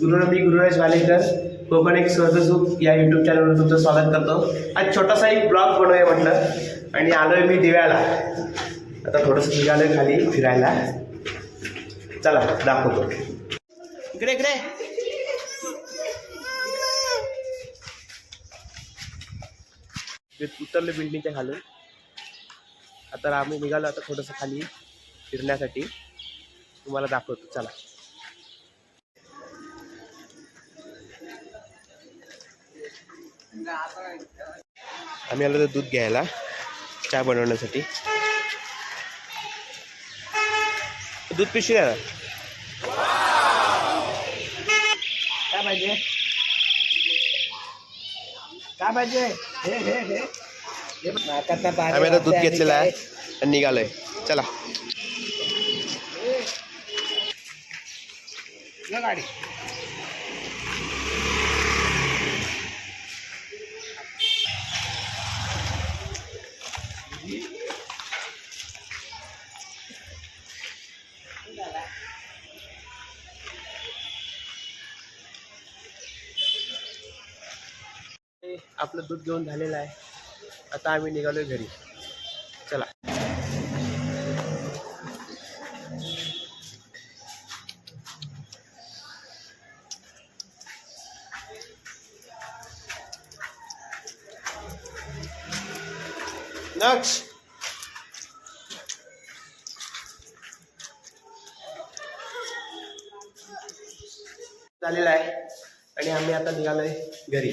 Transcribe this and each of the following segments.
गुरुनंदी गुरुराज वालेकर कोकण एक स्वर्गसुख या यूट्यूब चॅनलवर तुमचं स्वागत करतो। आज छोटासा एक ब्लॉग बनवूया म्हटलं आणि आलोय मी दिव्याला। आता थोडंसं निघालोय खाली फिरायला, चला दाखवतो। इकडे इकडे उतरले बिल्डिंगच्या खाली। आता आम्ही निघालो आता थोडंसं खाली फिरण्यासाठी, तुम्हाला दाखवतो चला। आम्ही आलो दूध घ्यायला चहा बनवण्यासाठी। दूध पिशवी द्या। काय पाहिजे काय पाहिजे? आम्ही आता दूध घेतलेलं आहे आणि निघालोय, चला गाडी। आपलं दूध घेऊन झालेलं आहे, आता आम्ही निघालोय घरी, चला। नक्ष झालेला आहे आणि आम्ही आता निघालोय घरी।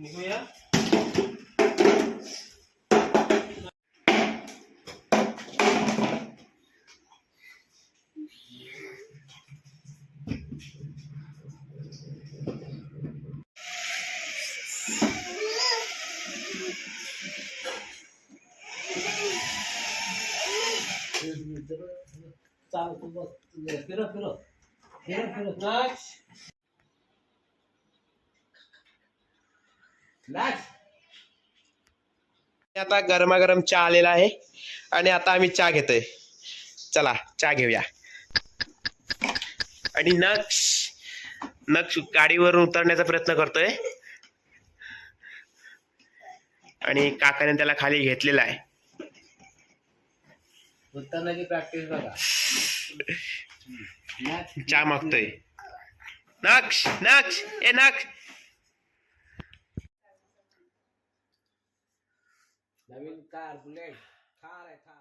निघूया। आता गरमागरम चहा आलेला आहे आणि आता आम्ही चहा घेतोय, चला चहा घेऊया। आणि नक्ष गाडीवरून उतरण्याचा प्रयत्न करतोय आणि काकाने त्याला खाली घेतलेला आहे। उतरण्याची प्रॅक्टिस बघा। चहा मागतोय नक्ष ए नक्ष। नवीन कार बुलेट थार आहे थार।